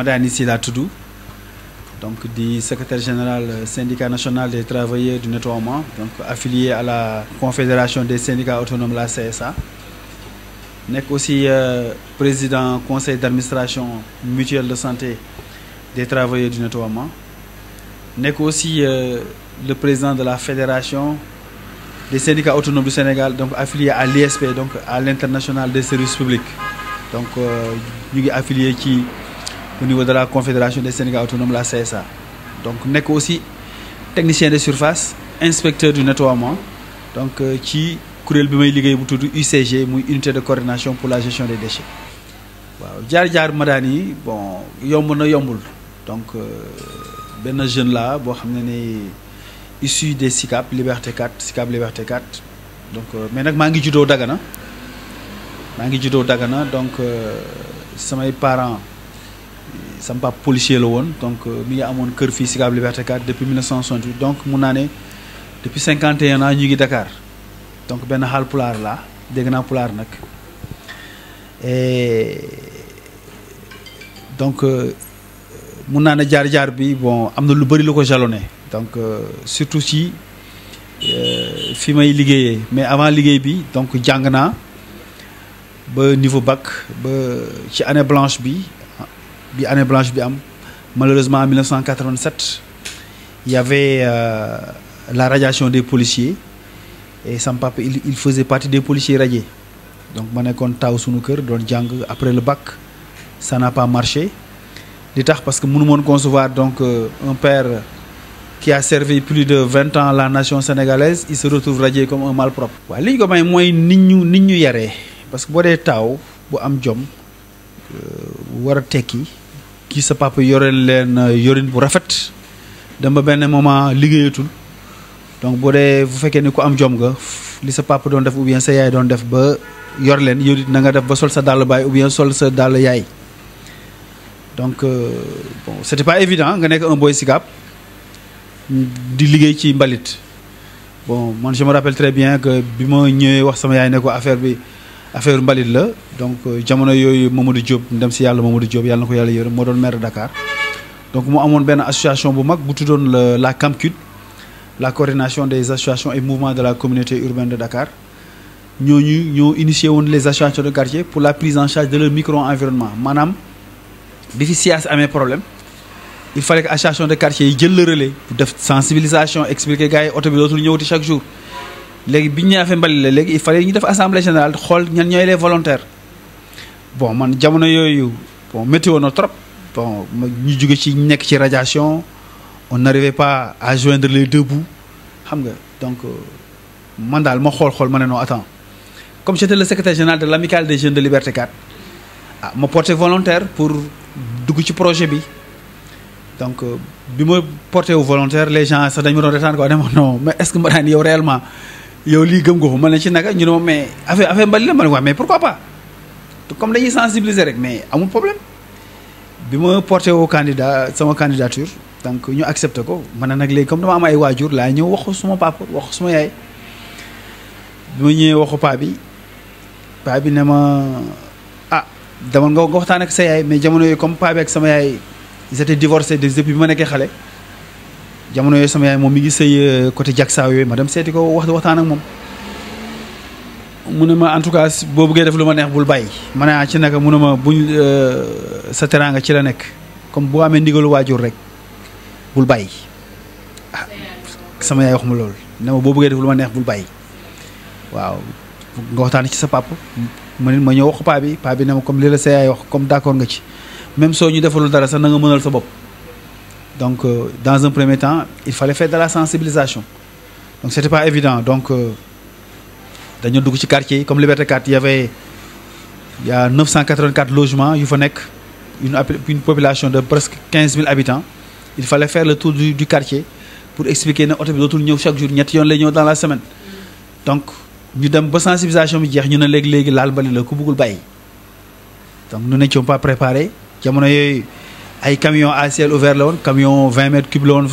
Madani Sylla tudd donc di secrétaire général syndicat national des travailleurs du nettoiement donc affilié à la confédération des syndicats autonomes la CSA nekk aussi président conseil d'administration mutuelle de santé des travailleurs du nettoiement nekk aussi le président de la fédération des syndicats autonomes du Sénégal donc affilié à l'ISP donc à l'international des services publics donc ñu ngi affilié ci au niveau de la confédération des syndicats autonomes la CSA donc nekk aussi technicien de surface inspecteur du nettoiement donc ci kuréel bi may liggéey bu tudd UCG muy unité de coordination pour la gestion des déchets waaw jaar-jaar Madani bon yomb na yombul donc benn jeune la boo xam ne ni issu des SICAP Liberté 4 SICAP Liberté 4 donc mais nag maa ngi juddoo Dagana donc samay parents sama papa policier la woon donc mi ngi amoon kër fii SICAP Liberté 4 depuis 1968 donc mun naa ne depuis 51 ans ñu ngi Dakar donc benn xaal pulaar la dégg naa pulaar nag donc mun naa ne jaar-jaar bi bon am na lu bëri lu ko jalonné donc surtout ci fi may liggéeyee mais avant liggéey bi donc jàng naa ba niveau bac ba ci année blanche bi am malheureusement en 1987 il y avait la radiation des policiers et sama papa il faisait partie des policiers radiés donc ma nekkoon taw sunu kër doon jàng après le bac ça n'a pas marché li tax parce que mënu moon concevoir donc un père qui a servi plus de 20 ans la nation sénégalaise il se retrouve radié comme un malpropre. waaw li ñu ko may mooy nit ñu yaree parce que boo dee taaw bu am jom war a tekki kii sa papa yoreel leen yorin bu rafet dem ba benn moment liggéeyatul donc boo dee bu fekkee ni ku am jom nga li sa papa doon def ou bien sa yaay doon def ba yor leen yow it na nga def ba sol sa dàll baay ou bien sol sa dàll yaay donc bon c'était pas évident nga nekk un boy SICAP di liggéey ci mbalit bon man je me rappelle très bien que bi ma ñëwee wax sama yaay ne ko affaire mbalit la donc jamono yooyu Mamadou Diop ndem si yàlla Mamadou Diop yàlla na ko yàlla yërëm moo doon maire de Dakar donc mu amoon benn association bu mag bu tuddoon la CAMCUD la coordination des associations et mouvements de la communauté urbaine de Dakar ñooñu ñoo initié woon les associations de quartier pour la prise en charge de leur micro-environnement maanaam bi fi SIAS amee problème il fallait que association de quartier yi jël le relais pour def sensibilisation expliquer gars yi oto bi dootul ñëwati chaque jour léegi bi ñu affaire mbali la léegi il fallait ñu def assemblée générale xool ñan ñooy les volontaires bon man jamono yooyu bon météo na trop bon ñu jóge ci nekk ci radiation on n'arrivait pas à joindre les deux bouts xam nga donc man daal ma xool ma ne non attends comme j'étais le secrétaire général de l'amicale des jeunes de Liberté 4 ma porté volontaire pour dugg ci projet bi donc bi ma porté wu volontaire les gens sax dañu ma doon retaan quoi ne ma non mais est-ce que ma daan yow réellement yow lii gëm nga ko ma ne ci naka ñu ne ma mais affaire mbali la ma ne waaw mais pourquoi pas comme dañuy sensibiliser rek mais amul problème bi ma porté wu sama candidature donc ñu accepté ko ma ne nag léegi comme dama am ay waajur laa ñëw wax ko suma papa wax ko suma yaay bi ma ñëwee waxu paa bi ne ma demal nga waxtaan ak sa yaay mais jamono yooyu comme paa bi ak sama yaay ils étaient divorcés depuis bi ma nekkee xale jamono yooyu sama yaay moom mi ngi sëy côté Jaksaaw yooyu ma dem seeti ko waxtaan ak moom mu ne ma en tout cas boo bëggee def lu ma neex bul bàyyi ma ne ci naka mu ne ma buñ sa teraanga ci la nekk comme boo amee ndigalu waajur rek bul bàyyi sama yaay wax ma loolu ne ma boo bëggee def lu ma neex bul bàyyi waaw nga waxtaan ci sa papa ma ñëw wax paa bi ne ma comme li la sa yaay wax comme d'accord nga ci même soo ñu defalul dara sax na nga mënal sa bopp donc dans un premier temps il fallait faire de la sensibilisation donc c'était pas évident donc dañoo dugg ci quartier yi comme Liberté 4 il y a 984 logements yu fa nekk une population de presque 15 000 habitants il fallait faire le tour du quartier pour expliquer ne oto bi dootul ñëw chaque jour ñetti yoon lay ñëw dans la semaine donc ñu dem ba sensibilisation bi jeex ñu ne léegi laal mbali la ku bëggul bàyyi donc nous n'étions pas préparés jamono yooyu ay camion à ciel ouvert la woon camion 20 mètres cubes la woon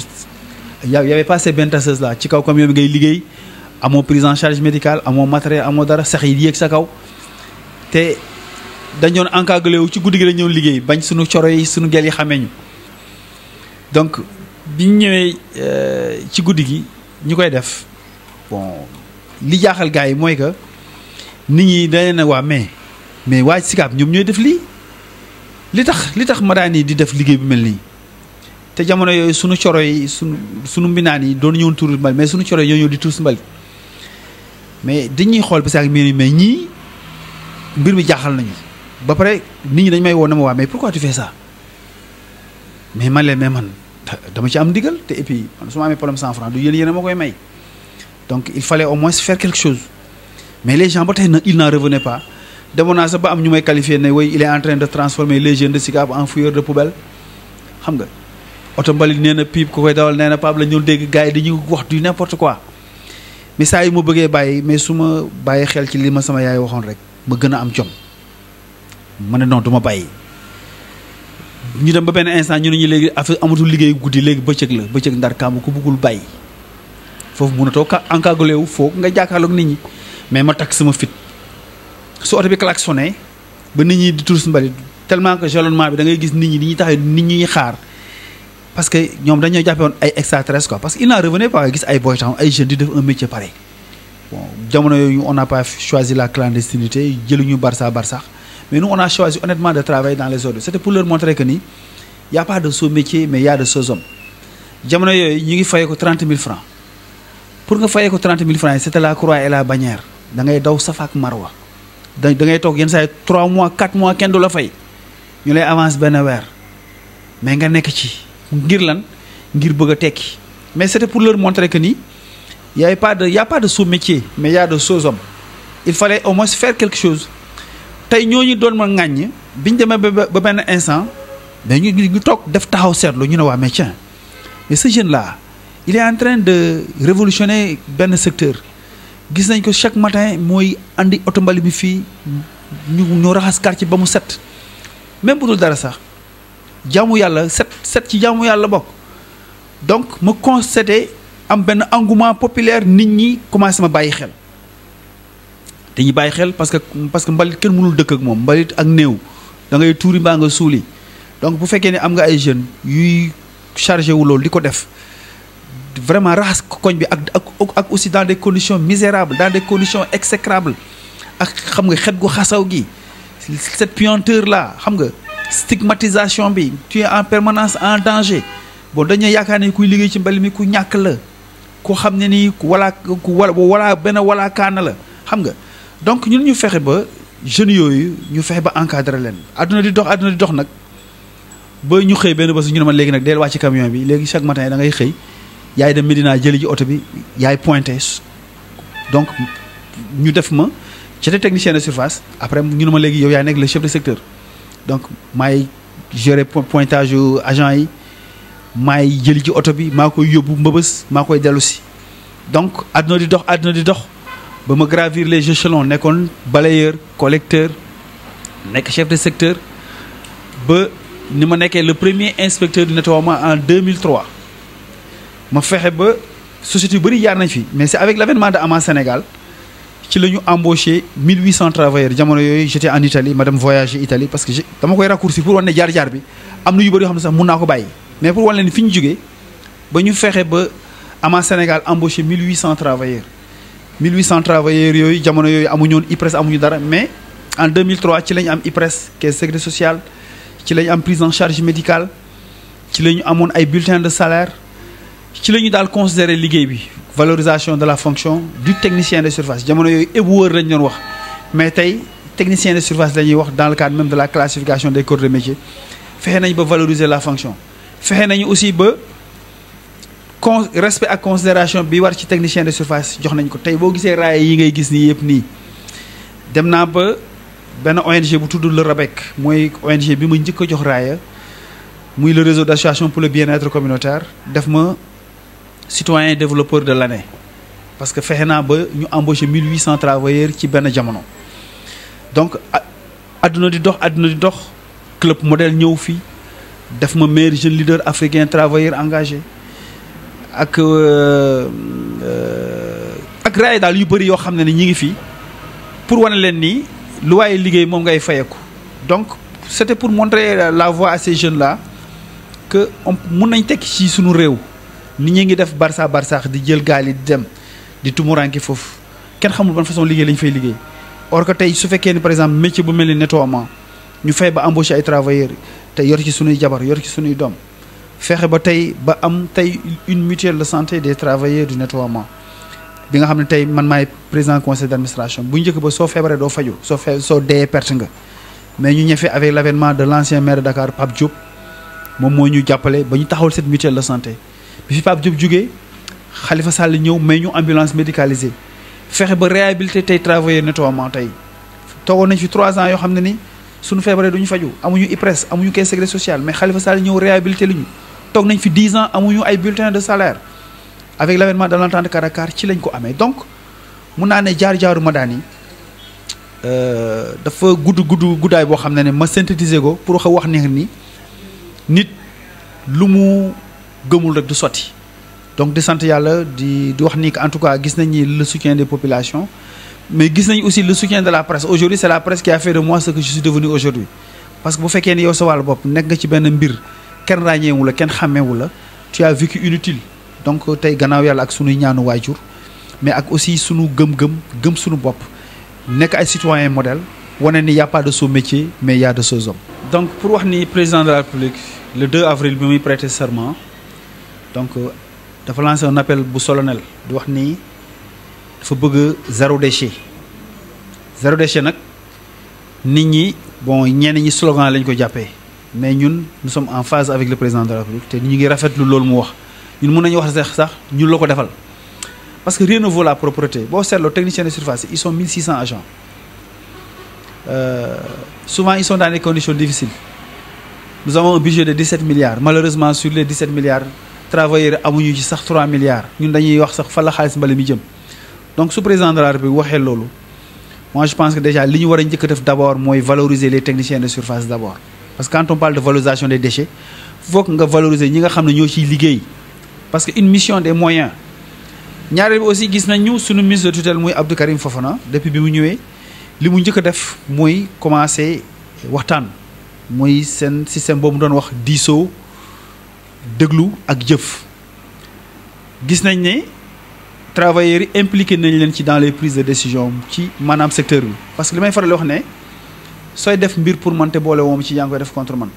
y avait pas ces bentasseuses là ci kaw camion bi ngay liggéey amoo prise en charge médicale amoo matériel amoo dara sax yi yéeg sa kaw te dañ doon encagoulé wu ci guddi gi dañ ñëw liggéey bañ suñu coro yi suñu gel yi xamee ñu donc biñ ñëwee ci guddi gi ñu koy def bon li jaaxal gars yi mooy que nit ñi dañ ne waa mais waa Sicap ñoom ñooy def lii li tax Madani di def liggéey bu mel nii te jamono yooyu sunu coro yi sunu mbinaan yi doon ñëwoon tuur mbal mais sunu coro yi ñoo ñëw di tuur mbal mais dañuy xool parce que mais ñii mbir mi jaaxal nañu ba pare nit ñi dañ may woo na ma waa mais pourquoi tu fais ça mais man leen mais man dama ci am ndigal te et puis man su ma amee problème 100 francs du yéen a ma koy may donc il fallait au moins faire quelque chose mais les gens ba tey ils n'en revenaient pas demoon naa sax ba am ñu may qualifié ne oui il est en train de transformer les jeunes de Sicap en fouilleurs de poubelle xam nga oto mbalit nee na pipe ku koy dawal nee na Pape la ñu dégg gars yi dañuy wax du n'importe quoi mais saa yi ma bëggee bàyyi mais su ma bàyyi xel ci li ma sama yaay waxoon rek ma gën a am jom ma ne non du ma bàyyi ñu dem ba benn instant ñu ne ñu léegi affaire amatul liggéey guddi léegi bëccëg ndar kàmb ku bëggul bàyyi foofu mënatoo encagoulé wu foog nga jàkkaarloog nit ñi mais ma takk sama fit su oto bi klaxonné ba nit ñi di tur si mbalit tellement que jalonnement bi da ngay gis nit ñi tax nit ñi xaar parce que ñoom dañoo jàppe woon ay extraterrestres quoi parce que il n'en revenait pas gis ay boy tam ay jeunes di def un métier pareil bon jamono yooyu on n'a pas choisi la clandestinité jëluñu Barça mais nous on a choisi honnêtement de travailler dans les ordres c'était pour leur montrer que ni y a pas de sot métier mais y a de sots hommes jamono yooyu ñu ngi fayee ko 30 000 francs pour nga fayee ko 30 000 francs c'était la croix et la bannière da ngay daw Safa ak Marwa da ngay toog yenn saa yi 3 mois 4 mois kenn du la fay ñu lay avance benn weer mais nga nekk ci ngir lan ngir bëgg a tekki mais c'était pour leur montrer que ni y a pas de sot métier mais y a de sots hommes il fallait au moins faire quelque chose tey ñooñu doon ma ŋàññ biñ demee ba benn instant mais ñu toog def taxaw seetlu ñu ne waa mais tiens mais ce jeune là il est en train de révolutionner benn secteur gis nañ ko chaque matin mooy andi oto mbali bi fii ñu raxas quartier ba mu set même bu dul dara sax jaamu yàlla set ci jaamu yàlla bokk donc ma constaté am benn engouement populaire nit ñi commencé ma bàyyi xel dañuy bàyyi xel parce que mbalit kenn mënul dëkk ak moom mbalit ak néew da ngay tuuri mbaa nga suuli donc bu fekkee ne am nga ay jeunes yuy chargé wu loolu di ko def vraiment raxas koñ bi ak aussi dans des conditions misérables dans des conditions exécrables ak xam nga xet gu xasaw gi cette puanteur là xam nga stigmatisation bi tu es en permanence en danger bon dañuy yaakaar ne kuy liggéey ci mbali mi ku ñàkk la ku xam ne nii wala benn wala kaana la xam nga donc ñun ñu fexe ba jeunes yooyu ñu fexe ba encadrer leen àdduna di dox nag ba ñu xëy benn bés ñu ne ma léegi nag del wàcc ci camion bi léegi chaque matin da ngay xëy yaay dem Médina jëli ji oto bi yaay pointé donc ñu def ma j'étais technicien de surface après ñu ne ma léegi yow yaay nekk le chef de secteur donc maay gérer pointage yu agent yi maay jëli ji oto bi maa koy yóbbu mbëbës maa koy dellu si donc àdduna di dox ba ma gravir les échelons nekkoon balayeur collecteur nekk chef de secteur ba ni ma nekkee le premier inspecteur du nettoiement en 2003 ma fexe ba société yu bëri jaar nañ fi mais c'est avec l'avènement de Ama Sénégal ci la ñu embauché 1800 travailleurs jamono yooyu j'étais en Italie ma dem voyager Italie parce que dama koy raccourci pour wan ne jaar-jaar bi am na yu bëri yoo xam ne sax mun naa ko bàyyi mais pour wan leen fi ñu jógee ba ñu fexe ba Ama Sénégal embauché 1800 travailleurs 1800 travailleurs yooyu jamono yooyu amuñu woon IPRES amuñu dara mais en 2003 ci la ñu am IPRES caisse de sécurité sociale ci la ñu am prise en charge médicale ci la ñu amoon ay bulletins de salaire ci la ñu daal considérer liggéey bi valorisation de la fonction du technicien de surface jamono yooyu éboueur lañ doon wax mais tey technicien de surface la ñuy wax dans le cadre même de la classification des corps de métier fexe nañ ba valoriser la fonction fexe nañu aussi ba respect ak considération bi war ci technicien de surface jox nañ ko tey boo gisee raaya yi ngay gis nii yëpp nii dem naa ba benn ONG bu tudd le RABEC mooy ONG bi ma njëkk a jox raaya muy le réseau d'association pour le bien-être communautaire def ma citoyen développeur de l'année parce que fexe naa ba ñu embauché 1800 travailleurs ci benn jamono donc adduna di dox club modèle ñëw fii def ma meilleur jeune leader africain travailleur engagé ak raaya daal yu bëri yoo xam ne ñi ngi fii pour wane leen nii lu waaye liggéey moom ngay fayeku donc c'était pour montrer la voie à ces jeunes là que mun nañ tekki ci suñu réew nit ñi ngi def barça di jël gaal yi di dem di tumuranke foofu kenn xamul ban façon liggéey lañ fay liggéey or que tey su fekkee ni par exemple métier bu mel ni nettoiement ñu fay ba embaucher ay travailleurs te yor ci suñuy jabar yor ci suñuy doom fexe ba tey ba am tey une mutuelle de santé des travailleurs du nettoiement bi nga xam ne tey man maay président conseil d'administration bu njëkk ba soo feebaree doo faju soo dee perte nga mais ñu ñëfee avec l'avènement de l'ancien maire de Dakar Pape Diop moom moo ñu jàppale ba ñu taxawal cette mutuelle de santé bi fi Pape Diop jógee Khalifa Sall ñëw may ñu ambulance médicalisée fexe ba réhabiliter tey travailleurs nettoiement tey toogoon nañ fi 3 ans yoo xam ne ni suñu feebaree duñu faju amuñu IPRES amuñu caisse sécurité sociale mais Khalifa Sall ñëw réhabiliter li ñu toog nañ fi 10 ans amuñu ay bulletins de salaire avec l'avènement de l'entente Dakar ci lañ ko amee donc mun naa ne jaar-jaaru Madani dafa guddaay boo xam ne ma synthétiser ko pour wax ni nit lu mu gëmul rek du sotti donc di sant yàlla di wax ni que en tout cas gis nañ ni le soutien des populations mais gis nañ aussi le soutien de la presse aujourd'hui c'est la presse qui a fait de moi ce que je suis devenu aujourd'hui parce que bu fekkee ni yow sa wàllu bopp nekk nga ci benn mbir kenn ràññeewu la kenn xàmmeewu la tu as vécu inutile donc tey gannaaw yàlla ak sunuy ñaanu waajur mais ak aussi sunu gëm sunu bopp nekk ay citoyen modèle wane ni y a pas de sot métier mais il y a de sots hommes. Donc pour wax ni président de la République le 2 avril bi muy prêter serment donc dafa lancer un appel bu solennel di wax ni dafa bëgg zéro déchet nag nit ñi bon ñenn ñi slogan lañ ko jàppee mais ñun nous sommes en phase avec le président de la République te ñu ngi rafetlu loolu mu wax ñun mën nañu wax sax ñun la ko defal parce que rien ne vaut la propreté boo seetloo techniciens de surface ils sont 1600 agents souvent ils sont dans des conditions difficiles nous avons un budget de 17 milliards malheureusement sur les 17 milliards travailleurs amuñu ci sax 3 milliards ñun dañuy wax sax fa la xaalis mbali mi jëm donc su président de la République waxee loolu moi je pense que déjà li ñu war a njëkk a def d'abord mooy valoriser les techniciens de surface d'abord parce que quand on parle de valorisation des déchets faut que nga valoriser ñi nga xam ne ñoo ciy liggéey parce que une mission des moyens ñaareel bi aussi gis nañu suñu ministre de tutelle muy Abdou Karim Fofana depuis bi mu ñëwee li mu njëkk a def muy commencer waxtaan muy seen système boobu doon wax diisoo déglu ak jëf gis nañ ne travailleurs yi impliqué nañ leen ci dans les prises de décision ci maanaam secteur bi parce que li may faral di wax ne sooy def mbir pour man te boole woom ci yaa ngi koy def contre man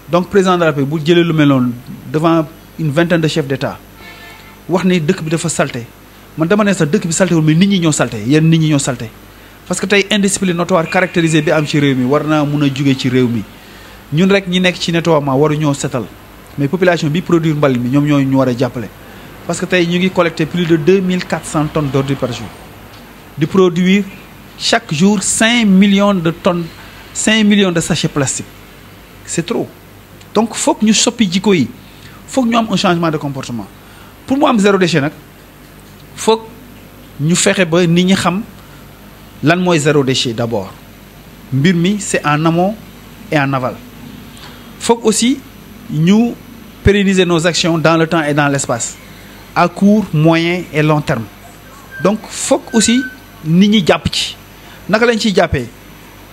donc président de la République bu jëlee lu mel noonu devant une vingtaine de chefs d'État wax ni dëkk bi dafa salté man dama ne sax dëkk bi salté wul mais nit ñi ñoo salté yéen nit ñi ñoo salté parce que tey indiscipline notoire caractérisée bi am ci réew mi war naa mun a jóge ci réew mi ñun rek ñi nekk ci nettoiement waru ñoo setal mais population bi produire mbal mi ñoom ñoo ñu war a jàppale parce que tey ñu ngi collecter plus de 2400 tonnes d'ordures par jour di produire chaque jour 5 millions de tonnes 5 millions de sachets plastiques c'est trop donc foog ñu soppi jikko yi foog ñu am un changement de comportement pour mu am zéro déchet nag foog ñu fexe ba nit ñi xam lan mooy zéro déchet d'abord mbir mi c'est en amont et en aval foog aussi ñu pérenniser nos actions dans le temps et dans l'espace à court moyen et long terme donc foog aussi nit ñi jàpp ci naka lañ ciy jàppee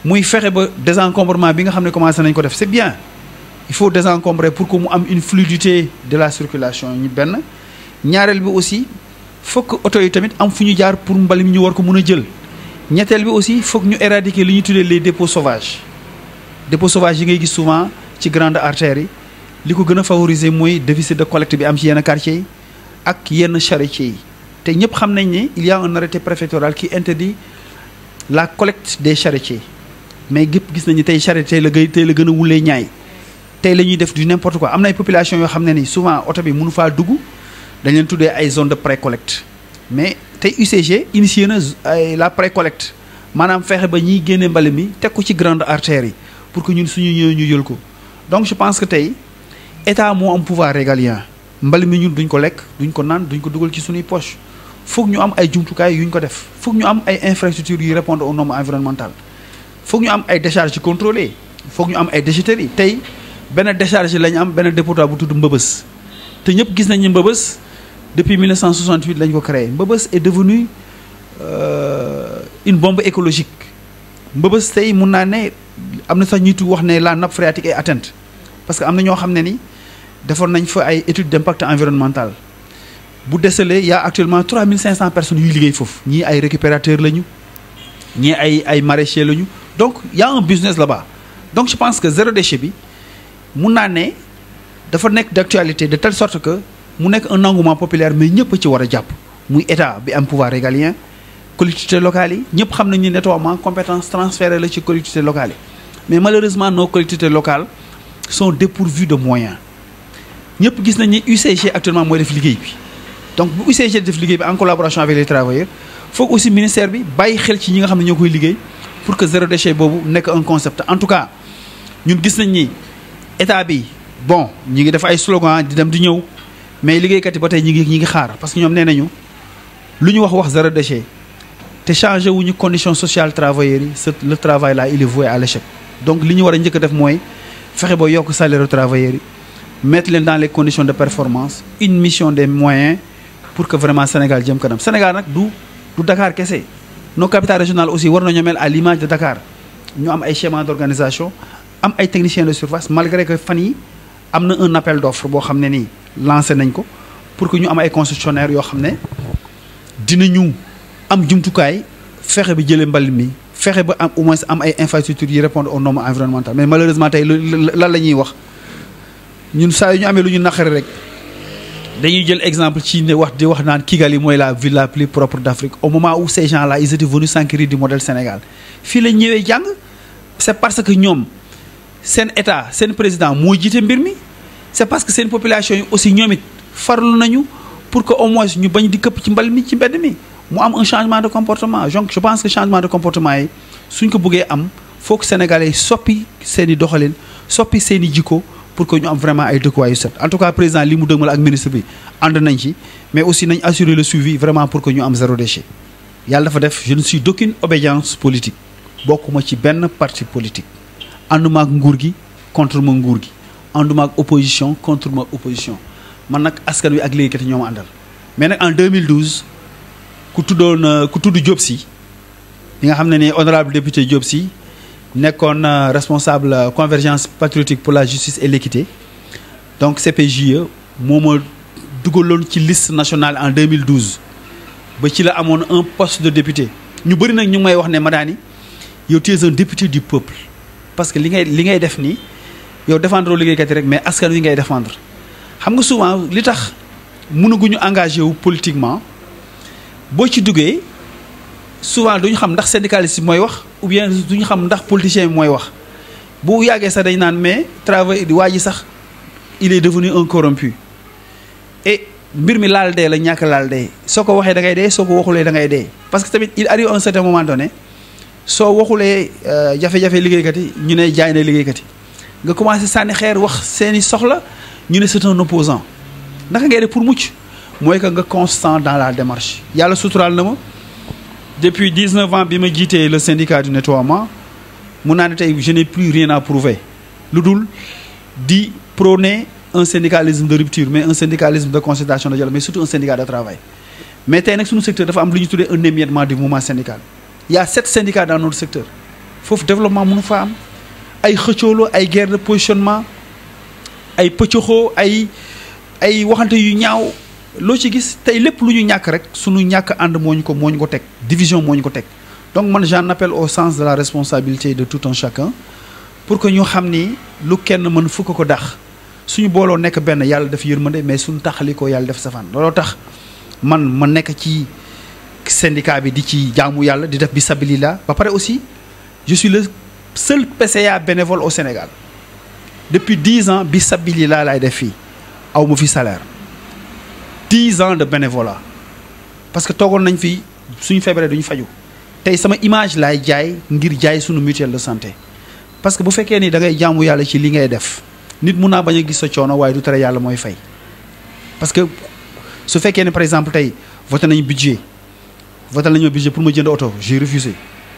muy fexe ba désencombrement bi nga xam ne commencé nañ ko def c'est bien il faut désencombrer pour que mu am une fluidité de la circulation ñu benn ñaareel bi aussi foog oto yi tamit am fu ñu jaar pour mbali mi ñu war ko mën a jël ñetteel bi aussi foog ñu éradiquer li ñu tuddee les dépôts sauvages yi ngay gis souvent ci grandes artères yi li ko gën a favoriser mooy déficit de collecte bi am ci yenn quartiers yi ak yenn charretiers yi te ñëpp xam nañ ne il y a un arrêté préfectoral qui interdit la collecte des charretiers mais gépp gis nañu tey charrette tey la gën a wulee ñaay tey la ñuy def du n'importe quoi am na ay population yoo xam ne ni souvent oto bi mënu faa dugg dañ leen tuddee ay zone de pré-collecte mais tey UCG initié na la pré-collecte maanaam fexe ba ñiy génne mbali mi teg ko ci grande artères yi pour que ñun suñu ñëwee ñu jël ko donc je pense que tey état moo am pouvoir régalien mbali mi ñun duñ ko lekk duñ ko naan duñ ko dugal ci suñuy poche foog ñu am ay jumtukaay yuñ ko def foog ñu am ay infrastructures yuy répondre aux normes environnementales foog ñu am ay décharges contrôlées foog ñu am ay déchetteries tey benn décharge la ñu am benn dépotoir bu tudd Mbëbës te ñëpp gis nañ ni Mbëbës depuis 1968 lañ ko créé Mbëbës est devenu une bombe écologique Mbëbës tey mun naa ne am na sax ñuy wax ne la nappe phréatique est atteinte parce que am na ñoo xam ne ni defoon nañ fa ay études d'impact environnemental bu décelé y a actuellement 3500 personnes yuy liggéey foofu ñii ay récupérateurs lañu ñii ay maraîchers lañu donc y a un business là-bas donc je pense que zéro déchet bi mun naa ne dafa nekk d'actualité de telle sorte que mu nekk un engouement populaire mais ñëpp ci war a jàpp muy état bi am pouvoir régalien collectivités locales yi ñëpp xam nañ ni nettoiement compétence transférée la ci collectivités locales yi mais malheureusement nos collectivités locales sont dépourvues de moyens ñëpp gis nañ ni UCG actuellement mooy def liggéey bi donc bu UCG def liggéey bi en collaboration avec les travailleurs foog aussi ministère bi bàyyi xel ci ñi nga xam ne ñoo koy liggéey pour que zéro déchet boobu nekk un concept en tout cas ñun gis nañ ni état bi bon ñi ngi def ay slogan di dem di ñëw mais liggéeykat yi ba tey ñi ngi xaar parce que ñoom nee nañu lu ñu wax zéro déchet te changé wuñu conditions sociales travailleurs yi le travail là il est voué à l'échec donc li ñu war a njëkk a def mooy fexe ba yokk salaire travailleurs yi mettre leen dans les conditions de performance une mission des moyens pour que vraiment Sénégal jëm kanam Sénégal nag du Dakar kese nos capitales régionales aussi war nañoo mel à l'image de Dakar ñu am ay schéma d'organisation am ay techniciens de surface malgré que fan yi am na un appel d'offre boo xam ne nii lancé nañ ko pour que ñu am ay concessionnaires yoo xam ne dinañu am jumtukaay fexe ba jëlee mbalit mi fexe ba am au moins am ay infrastructures yi répondre aux normes environnementales mais malheureusement tey lan la ñuy wax ñun saa yu ñu amee lu ñu naqari rek dañuy jël exemple ci ne wax di wax naan Kigali mooy la ville la plus propre d'Afrique au moment où ces gens-là ils étaient venus s'enquérir du modèle Sénégal fii la ñëwee jàng c'est parce que ñoom seen état seen président moo jiite mbir mi c'est parce que seen population yi aussi ñoom it farlu nañu pour que au moins ñu bañ di këpp ci mbal mi ci mbedd mi mu am un changement de comportement donc je pense que changement de comportement yi suñ ko bëggee am foog Sénégalais yi soppi seen i doxalin soppi seen i jikko pour que ñu am vraiment ay dëkkuwaay yu set en tout cas président li mu dëgmal ak ministre bi ànd nañ ci mais aussi nañ assurer le suivi vraiment pour que ñu am zéro déchet yàlla dafa def je ne suis d'aucune obédience politique bokkuma ci benn parti politique ànduma ak nguur gi contre ma nguur gi ànduma ak opposition contre ma opposition man nag askan wi ak liggéeykat yi ñoo ma àndal mais nag en 2012 ku tudd Diop Sy li nga xam ne ni honorable député Diop Sy nekkoon responsable convergence patriotique pour la justice et l'équité donc CPJE moo ma dugaloon ci liste nationale en 2012 ba ci la amoon un poste de député ñu bëri nag ñu ngi may wax ne Madani yow tu es un député du peuple parce que li ngay def nii yow défendre liggéeykat yi rek mais askan wi ngay défendre xam nga souvent li tax mënaguñu engagé wu politiquement boo ci duggee souvent duñu xam ndax syndicaliste bi mooy wax ou bien duñu xam ndax politicien bi mooy wax bu yàggee sax dañ naan mais travail di waa ji sax il est devenu un corrompu et mbir mi laal dee la ñàkk laal dee soo ko waxee da ngay dee soo ko waxulee da ngay dee parce que tamit il arrive à un certain moment donné soo waxulee jafe-jafe liggéeykat yi ñu ne jaay na liggéeykat yi nga commencé sànni xeer wax seeni soxla ñu ne c'est un opposant naka ngay def pour mucc mooy que nga constant dans la démarche yàlla suturaal na ma depuis 19 ans bi ma jiitee le syndicat du nettoiement mun naa ne tey je n'ai plus rien à prouver lu dul di prôner un syndicalisme de rupture mais un syndicalisme de concertation de dialogue mais surtout un syndicat de travail mais tey nag suñu secteur dafa am lu ñu tuddee un émiettement du mouvement syndical il y a 7 syndicats dans notre secteur foofu développement mënu fa am ay xëccooloo ay guerre de positionnement ay pëccoxoo ay waxante yu ñaaw loo ci gis tey lépp lu ñu ñàkk rek suñu ñàkk ànd moo ñu ko teg division moo ñu ko teg donc man j'en appelle au sens de la responsabilité de tout un chacun pour que ñu xam ni lu kenn mën fukk ko dax suñu booloo nekk benn yàlla def yërmande mais suñu taxali ko yàlla def safaan looloo tax man ma nekk ci syndicat bi di ci jaamu yàlla di def bi sabilillah ba pare aussi je suis le seul PCA bénévole au Sénégal depuis 10 ans bi sabilillah laay def fii aw ma fi salaire 10 ans de bénévolat parce que toogoon nañ fi suñu feebaree duñu faju tey sama image laay jaay ngir jaay suñu mutuelle de santé parce que bu fekkee ni da ngay jaamu yàlla ci li ngay def nit mun naa bañ a gis sa coono waaye du tere yàlla mooy fay parce que su fekkee ne par exemple tey voté nañu budget pour ma jënd oto j'ai refusé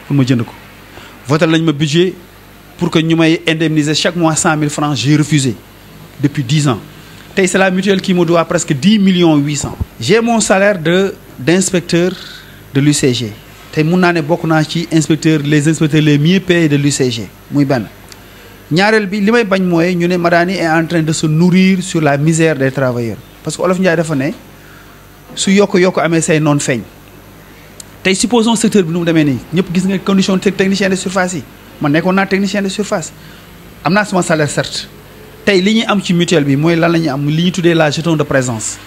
pour ma jënd ko voté nañ ma budget pour que ñu may indemniser chaque mois 100 000 francs j'ai refusé depuis 10 ans tey c'est la mutuelle qui me doit presque 10 800 000. J'ai mon salaire d'inspecteur de l'UCG tey mun naa ne bokk naa ci les inspecteurs les mieux payés de l'UCG muy benn. ñaareel bi li may bañ mooy ñu ne Madani est en train de se nourrir sur la misère des travailleurs parce que Olof Ndiaye dafa ne su yokk amee say noon feeñ tey supposons secteur bi nu mu demee nii ñëpp gis nga condition technicien de surface yi man nekkoon naa technicien de surface am naa sama salaire certes tey li ñuy am ci mutuelle bi mooy lan la ñuy am li ñu tuddee la jeton de présence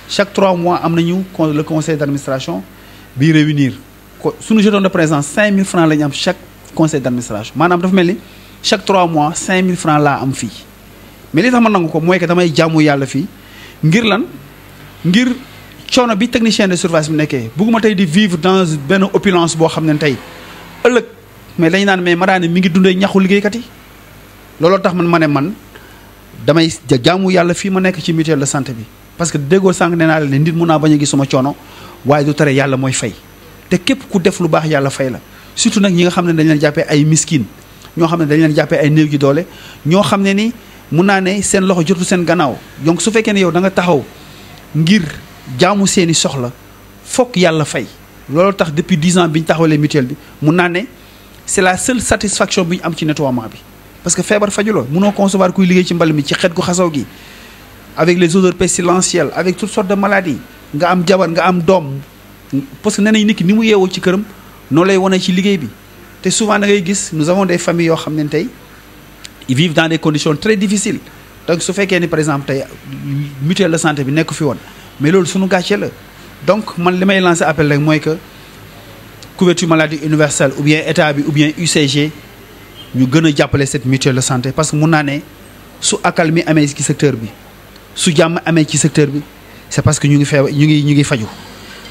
chaque 3 mois am nañu le conseil d'administration bi réunir suñu jeton de présence 5000 francs la ñu am chaque conseil d'administration maanaam dafa mel ni chaque 3 mois 5000 francs laa am fii mais li tax ma nangu ko mooy que damay jaamu yàlla fii ngir lan ngir coono bi technicien de surface bi nekkee bugguma tey di vivre dans benn opulence boo xam ne tey ëllëg mais dañu naan mais Madani mi ngi dundee ñaxu liggéeykat yi looloo tax man damay jaamu yàlla fii ma nekk ci mutuelle de santé bi parce que déggoo sànq nee naa la ne nit mun naa bañ a gis sama coono waaye du tere yàlla mooy fay te képp ku def lu baax yàlla fay la surtout nag ñi nga xam ne dañ leen jàppee ay miskin ñoo xam ne dañ leen jàppee ay néew ji doole ñoo xam ne ni mun naa ne seen loxo jotul seen gannaaw donc su fekkee ne yow da nga taxaw ngir jaamu seeni soxla fokk yàlla fay loolu tax depuis 10 ans bi ñu taxawalee mutuelle bi mun naa ne c'est la seule satisfaction bi ñu am ci nettoiement bi parce que feebar fajuloo munoo concevoir kuy liggéey ci mbal mi ci xet gu xasaw gi avec les odeurs pestilentielles avec toutes sortes de maladies nga am jabar nga am doom parce que nee nañ nit ki ni mu yeewoo ci këram noonu lay wane ci liggéey bi te souvent da ngay gis nous avons des familles yoo xam ne tey ils vivent dans des conditions très difficiles donc su fekkee ni par exemple tey mutuelle de santé bi nekk fi woon mais loolu suñu gàcce la donc man li may lancer appel rek mooy que couverture maladie universelle ou bien état bi ou bien UCG ñu gën a jàppale cette mutuelle de santé parce que mun naa ne su accalmie amee ci secteur bi su jàmm amee ci secteur bi c'est parce que ñu ngi feebar ñu ngi faju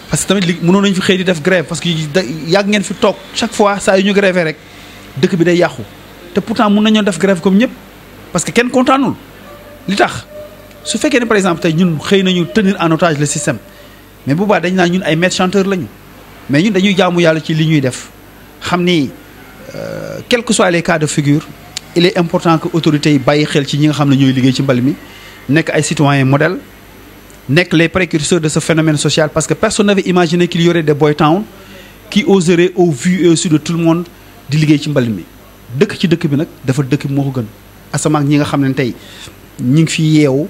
parce que tamit li mënoon nañu fi xëy di def grève parce que yàgg ngeen fi toog chaque fois saa yu ñu grévé rek dëkk bi day yàqu te pourtant mun nañoo def grève comme ñëpp parce que kenn kontaanul li tax su fekkee ne par exemple tey ñun xëy nañu tenir en otage le système mais bu baax dañ naan ñun ay maîtres chanteurs lañu mais ñun dañuy jaamu yàlla ci li ñuy def xam ni quels que soient les cas de figure il est important que autorités yi bàyyi xel ci ñi nga xam ne ñooy liggéey ci mbal mi nekk ay citoyens modèles nekk les précurseurs de ce phénomène social parce que personne n'avait imaginé qu'il y aurait des boy town qui oseraient au vu et au su de tout le monde di liggéey ci mbal mi dëkk ci dëkk bi nag dafa dëkk bi moo ko gën asamaak ñi nga xam ne tey ñi ngi fi yeewu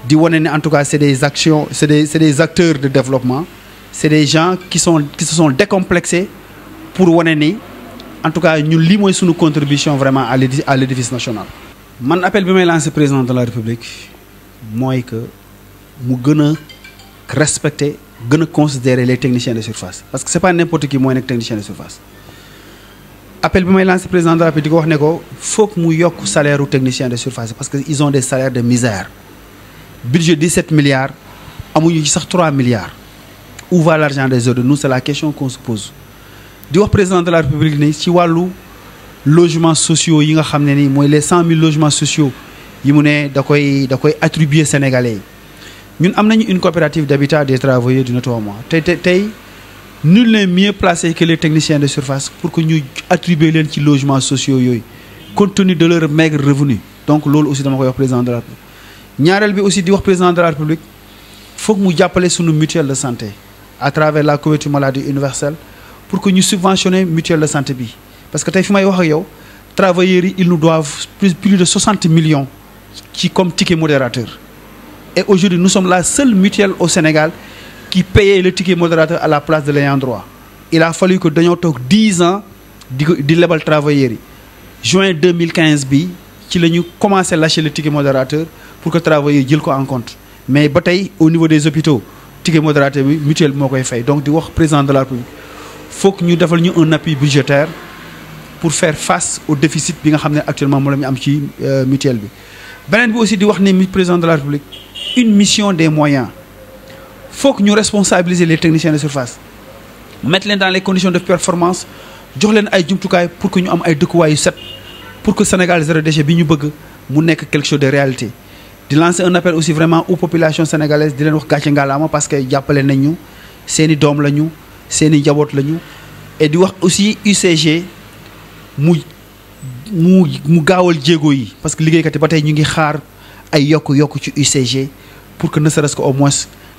di wane ne en tout cas c'est des actions c'est des acteurs de développement c'est des gens qui se sont décomplexés pour wane ni en tout cas ñun lii mooy suñu contribution vraiment à l'édifice national. man appel bi may lancer président de la République mooy que mu gën a respecter gën a considérer les techniciens de surface parce que c'est pas n'importe qui mooy nekk technicien de surface. appel bi may lancer président de la République di ko wax ne ko faut que mu yokk salaire u technicien de surface parce que ils ont des salaires de misère budget 17 milliards amuñu ci sax 3 milliards où va l'argent des autres nous c'est la question qu'on se pose. di wax président de la République ni ci wàllu logements sociaux yi nga xam ne ni mooy les 100 000 logements sociaux yi mu ne da koy attribuer Sénégalais yi ñun am nañu une coopérative d'habitat des travailleurs du nettoiement tey nul n'est mieux placé que les techniciens de surface pour que ñu attribuer leen ci logements sociaux yooyu compte tenu de leur maigre revenu donc loolu aussi dama koy wax président de la République. ñaareel bi aussi di wax président de la République foog mu jàppale sunu mutuelle de santé à travers la couverture maladie universelle pour que ñu subventionner mutuelle de santé bi parce que tey fi may wax ak yow travailleurs yi ils nous doivent plus de 60 millions ci comme ticket modérateur et aujourd'hui nous sommes la seule mutuelle au Sénégal qui payait le ticket modérateur à la place de l'ayant droit il a fallu que dañoo toog 10 ans di lebal travailleurs yi juin 2015 bi ci la ñu commencé lâcher le ticket modérateur pour que travailleurs yi jël ko en compte mais ba tey au niveau des hôpitaux ticket modérateur bi mutuelle bi moo koy fay donc di wax président de la République faut que ñu defal ñu un appui budgétaire pour faire face au déficit bi nga xam ne actuellement moom la ñu am ci mutuelle bi. beneen bi aussi di wax ne président de la République une mission des moyens faut que ñu responsabiliser les techniciens de surface mettre leen dans les conditions de performance jox leen ay jumtukaay pour que ñu am ay dëkkuwaay yu set pour que Sénégal zéro déchet bi ñu bëgg mu nekk quelque chose de réalité. di lancer un appel aussi vraiment aux populations sénégalaises di leen wax gàcce ngalaama parce que jàppale nañ ñu seeni doom lañu seeni njaboot lañu et di wax aussi UCG mu gaawal jéego yi parce que liggéeykat yi ba tey ñu ngi xaar ay yokk ci UCG pour que ne serait-ce que au moins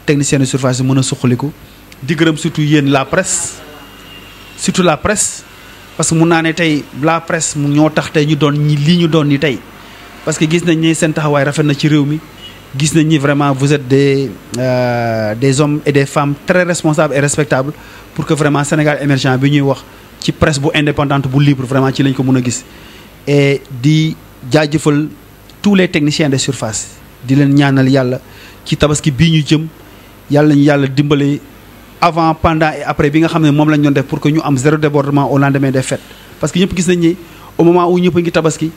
technicien de surface yi mën a suqaliku di gërëm surtout yéen la presse surtout la presse parce que mun naa ne tey la presse mu ñoo tax tey ñu doon ñi lii ñu doon ni tey parce que gis nañ ne seen taxawaay rafet na ci réew mi gis nañ ni vraiment vous êtes des hommes et des femmes très responsables et respectables pour que vraiment Sénégal émergent bi ñuy wax ci presse bu indépendante bu libre vraiment ci lañ ko mën a gis et di jaajëfal tous les techniciens de surface di leen ñaanal yàlla ci tabaski bii ñu jëm yàlla ñu yàlla dimbale avant pendant et après bi nga xam ne moom lañ doon def pour que ñu am zéro débordement au lendemain des fêtes parce que ñëpp gis nañ ni au moment où ñëpp a ngi tabaski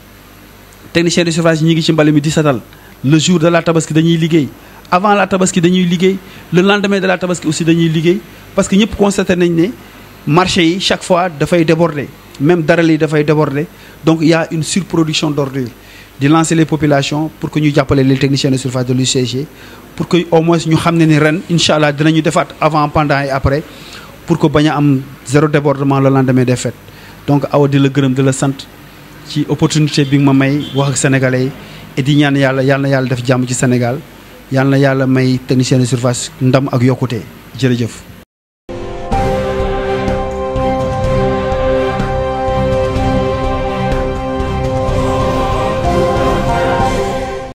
technicien de surface yi ñi ngi ci mbale mi di satal le jour de la tabaski dañuy liggéey avant la tabaski dañuy liggéey le lendemain de la tabaski aussi dañuy liggéey parce que ñëpp constaté nañ ne marché yi chaque fois dafay déborder même daral yi dafay déborder donc il y a une surproduction d'ordures di lancer les populations pour que ñu jàppale les techniciens de surface de l'UCG pour que au moins ñu xam ne ni ren incha allah dinañu defaat avant pendant et après pour que bañ a am zéro débordement le lendemain des fêtes donc awa di la gërëm di la sant ci opportunité bi nga ma may wax ak sénégalais yi et di ñaan yàlla yàlla na yàlla def jàmm ci Sénégal yàlla na yàlla may technicien de surface ndam ak yokkute jërëjëf